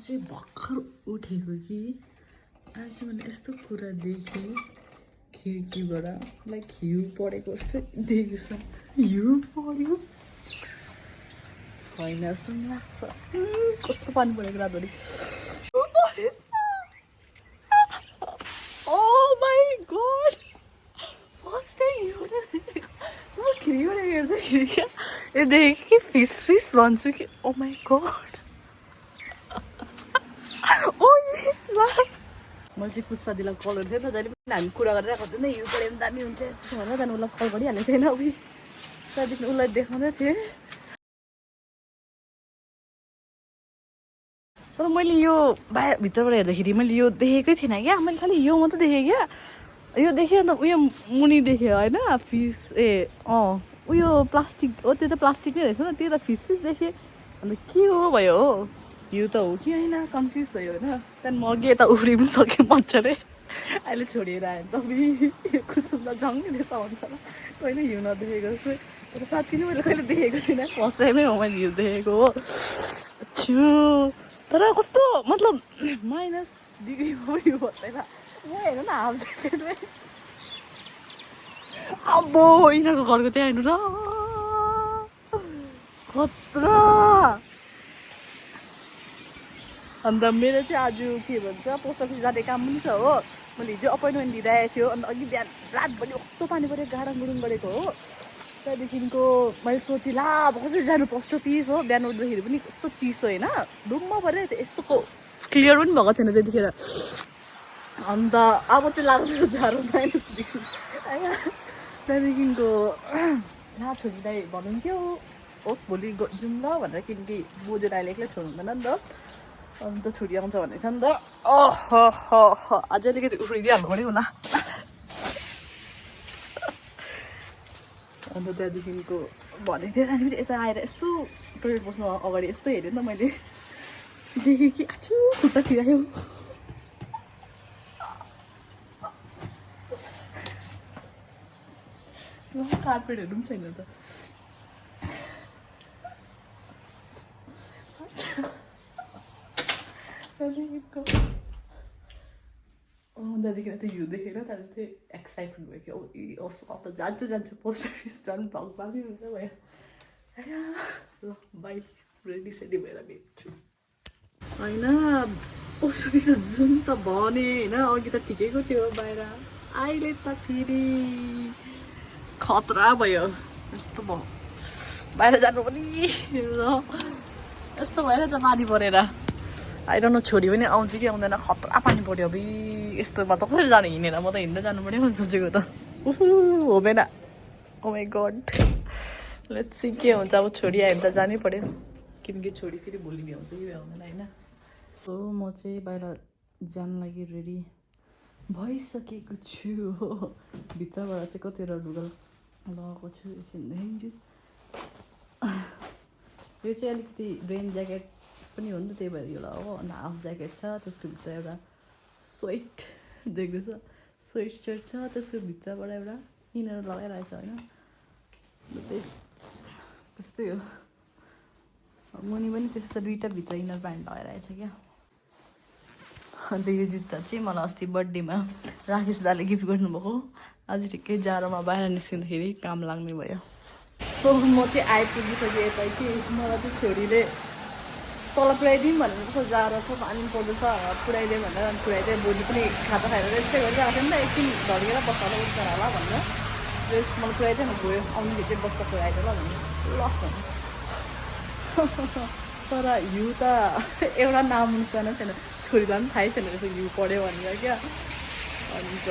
चाहिँ भर्खर उठेको कि आज मैले यस्तो कुरा देखेँ खिड्कीबाट लाइक हिउँ परेको जस्तो देखेको छ। हिउँ पऱ्यो होइन जस्तो पनि लाग्छ। कस्तो पानी परेको रातभरि। Oh my god! First time हिउँ देखेको। म खिड्कीबाट हेर्दाखेरि क्या यो देखेँ कि फिस भन्छु कि ओ माई गड। मैले चाहिँ पुष्पा दिदीलाई कल गरेको थिएँ नि त, जहिले पनि हामी कुरा गरिरहेको थिएँ नि हिउँ पऱ्यो भने दामी हुन्छ यस्तो भनेर। त्यहाँदेखि उसलाई कल गरिहालेको थिएन अब त्यहाँदेखि उसलाई देखाउँदै थिएँ। तर मैले यो बाहिर भित्रबाट हेर्दाखेरि मैले यो देखेकै थिइनँ क्या। मैले खालि यो मात्रै देखेँ क्या। यो देखेँ अन्त उयो मुनि देखेँ होइन फिस उयो प्लास्टिक हो त्यो त प्लास्टिक नै रहेछ नि त्यो त फिस देखेँ। अन्त के हो भयो हो यो त हो कि होइन कन्फ्युज भयो होइन। त्यहाँदेखि म अघि यता उफ्रि पनि सकेँ मजाले। अहिले छोडिएर आयो तपाईँ यो कुसुमलाई झङ्गै रहेछ भन्छ होला कहिले हिउँ नदेखेको जस्तो। तर साँच्ची नै मैले कहिले देखेको थिइनँ। फर्स्ट टाइमै हो मैले हिउँ देखेको हो। छु तर कस्तो मतलब माइनस डिग्रीमा हिउँ बस्दैन। म हेर न हाफ ज्याकेटमै। अब यिनीहरूको घरको त्यहाँ हेर्नु र खतरा। अन्त मेरो चाहिँ आज के भन्छ पोस्ट अफिस जाने काम पनि छ हो। मैले हिजो अपोइन्टमेन्ट लिइरहेको थियो। अन्त अघि बिहान रातभरि कस्तो पानी पऱ्यो गाडाङ गुडुङ गरेको हो। त्यहाँदेखिको मैले सोचेँ ला अब कसरी जानु पोस्ट अफिस हो। बिहान उठ्दाखेरि पनि कस्तो चिसो होइन डुम्म पऱ्यो थियो। यस्तो क्लियर पनि भएको थिएन त्यतिखेर। अन्त अब चाहिँ लाग्छ जाडो माइनस डिग्री होइन। त्यहाँदेखिको ला छोरीलाई भनौँ क्या होस् भोलि जाउँ ल भनेर किनकि बोजूले अहिले एक्लै छोड्नु हुँदैन नि त। अन्त छोरी आउँछ भनेको छ नि त। अझै अलिकति उफ्रिदिइहाल्नु पऱ्यो होला। अन्त त्यहाँदेखिको भनेको थियो त्यहाँदेखि यता आएर यस्तो टोइलेट बस्नु अगाडि यस्तो हेरेँ नि त मैले देखेँ कि आछु खुट्टा फिरायो। कार्पेटहरू पनि छैन त। त्यहाँदेखि त्यो हिउँ देखेर त्यहाँदेखि चाहिँ एक्साइटमेन्ट भयो कि ओ अब त जान्छु पोस्ट अफिस झन् भगवानै हुन्छ भयो। ल बाई रेडी सेडी भएर भेट्छु होइन। पोस्ट अफिस जुन त भने होइन अघि त ठिकैको थियो बाहिर अहिले त फेरि खतरा भयो। यस्तो भयो बाहिर जानु पनि यस्तो भएर चाहिँ पानी परेर आइरहनु छोरी पनि आउँछ कि आउँदैन खतरा पानी पऱ्यो अबि। यस्तोमा त कसरी जानु हिँडेर म त हिँड्दै जानु पऱ्यो भने सोचेको त हुँदैन। ओ माई गड लेट्स सी के हुन्छ। अब छोरी आयो भने त जानै पऱ्यो किनकि छोरी फेरि भोलि भ्याउँछ कि भ्याउँदैन होइन। सो म चाहिँ बाहिर जानु लागि रेडी भइसकेको छु हो। भित्रबाट चाहिँ कतिवटा लुगा लगाएको छु एकछिन देखाइदिन्छु। यो चाहिँ अलिकति रेन ज्याकेट पनि हो नि त त्यही भएर यो लगाएको। अन्त हाफ ज्याकेट छ त्यसको भित्र एउटा स्वेट देख्दैछ स्वेट सर्ट छ त्यसको भित्रबाट एउटा इनर लगाइरहेको छ होइन। त्यस्तै हो मुनि पनि त्यस्तो दुइटा भित्र इनर प्यान्ट लगाइरहेछ क्या। अन्त यो जुत्ता चाहिँ मलाई अस्ति बर्थडेमा राकेश दाले गिफ्ट गर्नुभएको। आज ठिक्कै जाडोमा बाहिर निस्किँदाखेरि काम लाग्ने भयो। सो म चाहिँ आइपुगिसकेँ यता कि मलाई चाहिँ छोरीले तल पुऱ्याइदिउँ भनेर कस्तो जाडो छ पानी पर्दैछ पुऱ्याइदियो भनेर अनि पुऱ्याइदियो। भोलि पनि खाता खाएर रेस्टै गरिरहेको थियो नि त एकछिन ढल्केर बस्दा होला उठ्छ होला भनेर रेस्ट मलाई पुऱ्याइदियो न गयो आउनुखेरि चाहिँ बस्दा पुऱ्याइदियो ल भन्नु ल। तर हिउँ त एउटा नाम निस्कन छैन। छोरीलाई पनि थाहै छैन रहेछ हिउँ पऱ्यो भनेर क्या। अन्त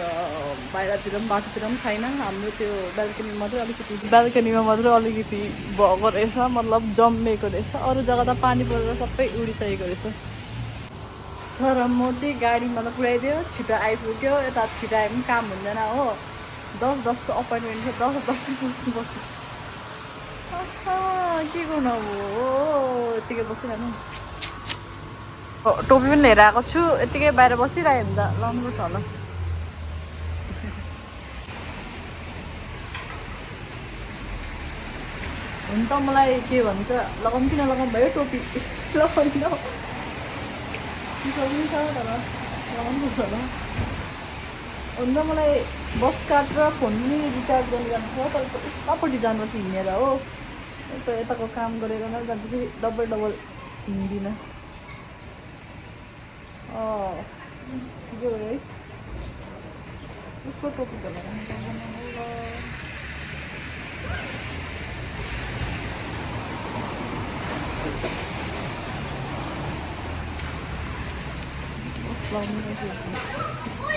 बाहिरतिर पनि बाटोतिर पनि छैन। हाम्रो त्यो बाल्कनीमा मात्रै अलिकति भएको रहेछ मतलब जम्मेको रहेछ। अरू जग्गा त पानी परेर सबै उडिसकेको रहेछ। तर म चाहिँ गाडीमा त पुऱ्याइदियो छिटो आइपुग्यो। यता छिटो आयो पनि काम हुँदैन हो। 10:10को अपोइन्टमेन्ट थियो 10:10 पुग्नुपर्छ। के गर्नु अब यत्तिकै बसिरहनु। टोपी पनि लिएर आएको छु यत्तिकै बाहिर बसिरहेँ नि त लाउनुपर्छ होला। हुन त मलाई के भन्छ लगाउँ कि नलगाउँ भयो टोपी लगाउनु चिसो पनि छ तर राम्रो छ होला अन्त मलाई बस कार्ड र फोन पनि रिचार्ज गर्नु जानु छ तर उतापट्टि जानुपर्छ हिँडेर हो यताको काम गरेर नै जान्छु कि डबल हिँड्दिनँ ठिकै हो है उसको टोपी त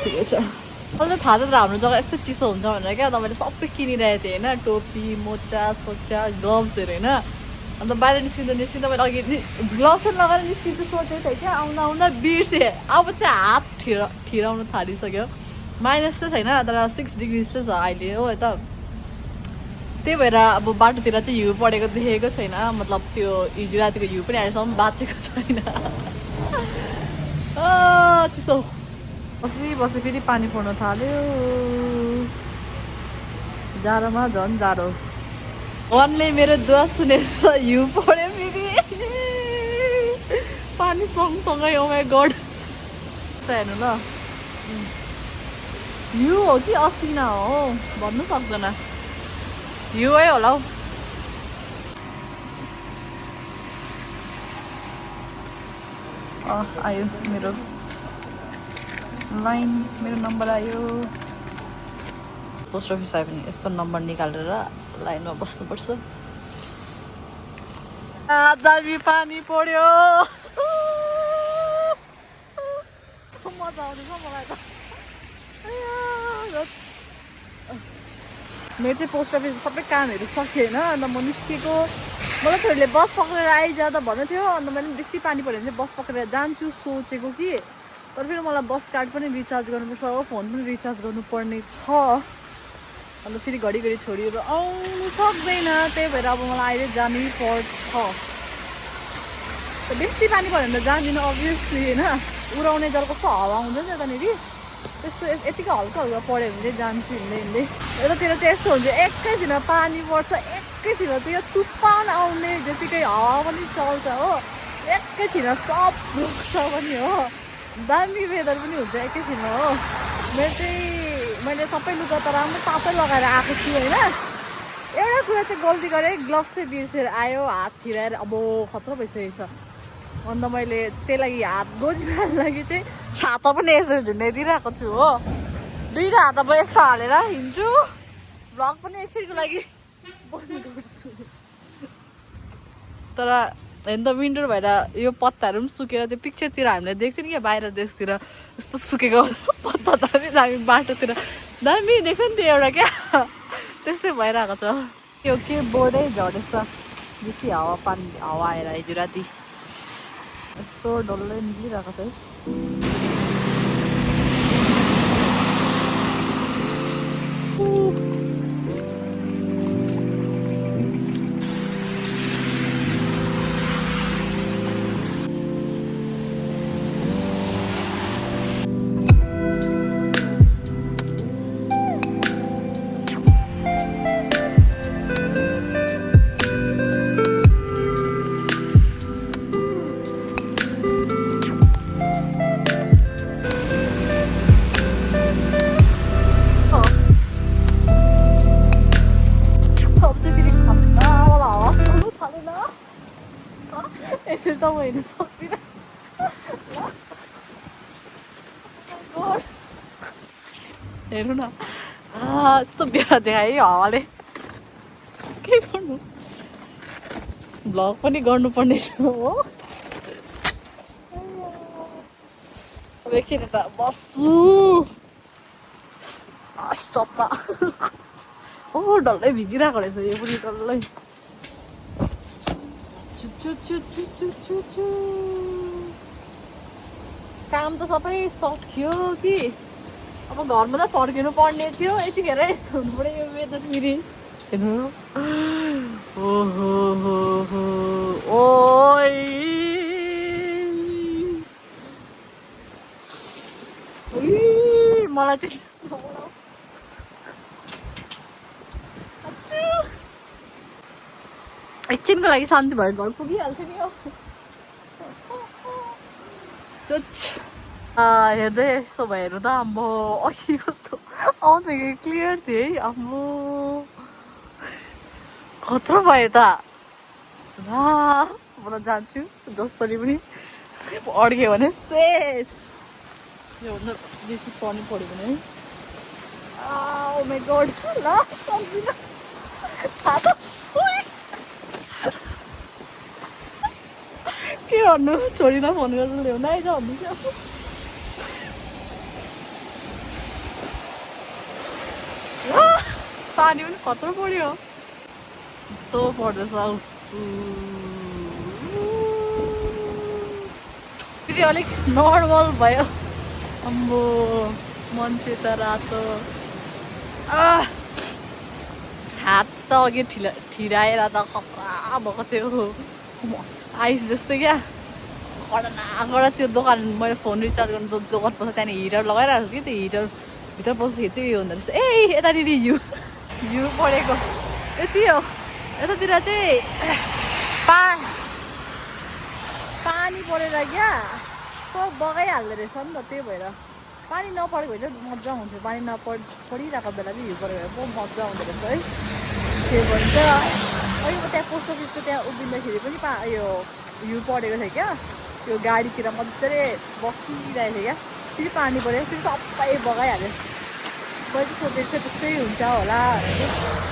ठिकै छ मलाई थाहा छ तर हाम्रो जग्गा यस्तो चिसो हुन्छ भनेर क्या अन्त मैले सबै किनिरहेको थिएँ होइन टोपी मोजा सोचा ग्लोभ्सहरू होइन अन्त बाहिर निस्किँदा मैले अघि ग्लोभ्सहरू लगाएर निस्किन्छु सोचेको थिएँ क्या आउँदा बिर्सेँ अब चाहिँ हात ठिराउनु थालिसक्यो माइनस चाहिँ छैन तर 6 डिग्री चाहिँ छ अहिले हो यता त्यही भएर अब बाटोतिर चाहिँ हिउँ परेको देखेको छैन मतलब त्यो हिजो रातिको हिउँ पनि अहिलेसम्म बाँचेको छैन चिसो बसी फेरि पानी पर्न थाल्यो जाडोमा झन् जाडो भगवानले मेरो दुवा सुनेछ हिउँ पऱ्यो फेरि पानी सँगसँगै ओ माई गड हेर्नु ल हिउँ हो कि असिना हो भन्नु सक्दैन हिउँै होला हौ आयो मेरो लाइन मेरो नम्बर आयो पोस्ट अफिस आयो भने यस्तो नम्बर निकालेर लाइनमा बस्नुपर्छ दामी पानी पर्यो मजा आउँदैछ मलाई त मेरो चाहिँ पोस्ट अफिस सबै कामहरू सकियो होइन अन्त म निस्केको मलाई छोरीले बस पक्रेर आइजाँदा भन्दै थियो अन्त मैले बेसी पानी पऱ्यो भने चाहिँ बस पक्रेर जान्छु सोचेको कि तर फेरि मलाई बस कार्ड पनि रिचार्ज गर्नुपर्छ हो फोन पनि रिचार्ज गर्नुपर्ने छ अन्त फेरि घरिघरि छोरीहरू आउनु सक्दैन त्यही भएर अब मलाई अहिले जानै पर्छ बेसी पानी पऱ्यो भने त जाँदिनँ अभियसली होइन उडाउने जल कस्तो हावा आउँछ नि यतानिर त्यस्तो यतिकै हल्का हल्का पऱ्यो भने चाहिँ जान्छु हिँड्दै यतातिर चाहिँ यस्तो हुन्छ एकैछिन पानी पर्छ एकैछिन त्यो तुफान आउने जतिकै हावा पनि चल्छ हो एकैछिन सब रुख्छ पनि हो दामी वेदर पनि हुन्छ एकैछिन हो मैले सबै लुगा त राम्रो तातै लगाएर आएको छु होइन एउटा कुरा चाहिँ गल्ती गरेँ ग्लोभ्स चाहिँ बिर्सेर आयो हात ठिराएर अब खतरा भइसकेको छ अन्त मैले त्यही लागि हात गोजीमा लागि चाहिँ छाता पनि यसरी झुन्डाइदिइरहेको छु हो दुईवटा हात अब यस्तो हालेर हिँड्छु भ्लग पनि एकछिनको लागि बन्द गर्छु तर हेर्नु त विन्टर भएर यो पत्ताहरू पनि सुकेर त्यो पिक्चरतिर हामीले देख्थ्यौँ नि क्या बाहिर देशतिर यस्तो सुकेको पत्ता त दामी बाटोतिर दामी देख्छ नि त्यो एउटा क्या त्यस्तै भइरहेको छ यो के बोर्डै झरेछ बेसी हावा आएर हिजो राति यस्तो डल्लै निक्लिरहेको छ है यसरी त म हिँड्नु सक्दिनँ हेर्नु न यस्तो बेला देखायो है हावाले के गर्नु भ्लग पनि गर्नुपर्ने छ हो अब एकछिन त बस्छु स्टपमा डल्लै भिजिरहेको रहेछ यो पनि डल्लै काम त सबै सक्यो कि अब घरमा त फर्किनु पर्ने थियो यतिखेर यस्तो हुनु पऱ्यो यो वेदर फेरि हेर्नु मलाई चाहिँ एकछिनको लागि शान्ति भयो घर पुगिहाल्छ नि हो चुच हेर्दै यस्तो भयो त आम्बो अघि कस्तो आउँथ्यो क्लियर थियो है आम्बो खतरो भयो त ला म त जान्छु जसरी पनि अड्क्यो भने शेष योभन्दा बेसी पानी पऱ्यो भने है ओ माई गड ल सक्दिनँ छाता के भन्नु छोरीलाई फोन गरेर ल्याउनु आइज भन्नु क्या पानी पनि खतरो पऱ्यो यस्तो पर्दैछ हौ फेरि अलिक नर्मल भयो अम्बो मान्छे त रातो हात त अघि ठिराएर त खतरा भएको थियो आइस जस्तो क्या कडा त्यो दोकान मैले फोन रिचार्ज गर्नु दोकान पस्छ त्यहाँदेखि हिटर लगाइरहेको छु कि त्यो हिटर भित्र पस्दाखेरि चाहिँ यो हुँदो रहेछ ए यतानिर हिउँ परेको यति हो यतातिर चाहिँ पानी परेर क्या सब बगाइहाल्दो रहेछ नि त त्यही भएर पानी नपरेको भए चाहिँ मजा हुन्थ्यो पानी परिरहेको बेला चाहिँ हिउँ परेको भए बहुत मजा आउँदो रहेछ है के भन्छ अहिले म त्यहाँ पोस्ट अफिसको त्यहाँ उभिँदाखेरि पनि यो हिउँ परेको थियो क्या त्यो गाडीतिर मजाले बसिरहेको थियो क्या फेरि पानी पऱ्यो फेरि सबै बगाइहाल्यो मैले चाहिँ सोचेको थिएँ त्यस्तै हुन्छ होला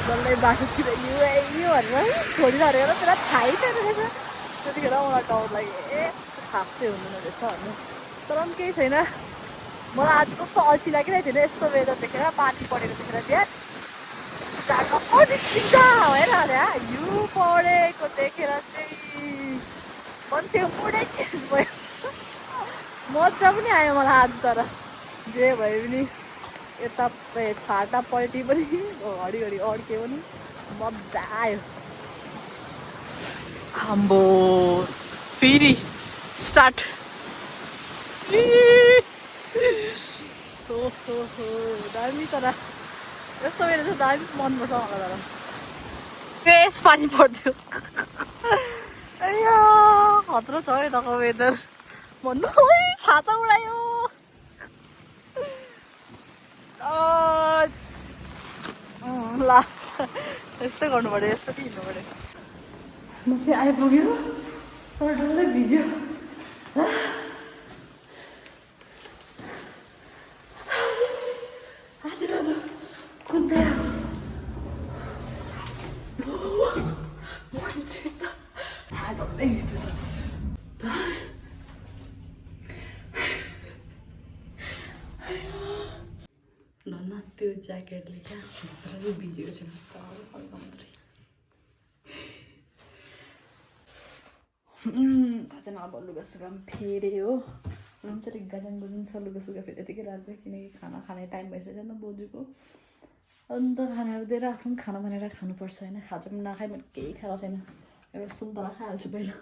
डल्लै बाटोतिर यो भनेर छोडिरहेको त्यसलाई थाहै छैन रहेछ त्यतिखेर मलाई डाउट लाग्यो ए खासै हुँदैन रहेछ भन्नु तर पनि केही छैन मलाई आज कस्तो अल्छी लागिरहेको थिएन यस्तो वेदर देखेर पानी परेको देखेर त्यहाँ निस्किन्छ भइरहेको थियो हिउँ परेको देखेर चाहिँ मान्छेको मुडै चेन्ज भयो मजा पनि आयो मलाई आज तर जे भए पनि यता छाटापल्टी पनि घरिघरि अड्क्यो पनि मजा आयो आम्बो फेरि स्टार्ट दामी तर यस्तो मेरो चाहिँ दामी मनपर्छ मलाई तर फ्रेस पानी पर्थ्यो खतरो छ है यताको वेदर भन्नु छाता उडायो ल यस्तै गर्नु पऱ्यो यस्तो कि हिँड्नु पऱ्यो म चाहिँ आइपुग्यो तर डल्लै भिज्यो हजुर हजुर कुद्दै मान्छे त डल्लै भिज्दैछ धन्न त्यो ज्याकेटले क्या भित्र चाहिँ भिजेको छैन गाजन अब लुगासुगा पनि फेरि हो हुन्छ अलिक गाजन बुझ्नु छ लुगासुगा फेरि यतिकै राख्दै किनकि खाना खाने टाइम भइसक्यो नि बोजूको अन्त खानाहरू दिएर आफ्नो पनि खाना बनाएर खानुपर्छ होइन खाजा पनि नखाइ मैले केही खाएको छैन एउटा सुन्तला खाइहाल्छु पहिला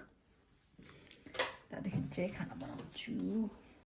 त्यहाँदेखि चाहिँ खाना बनाउँछु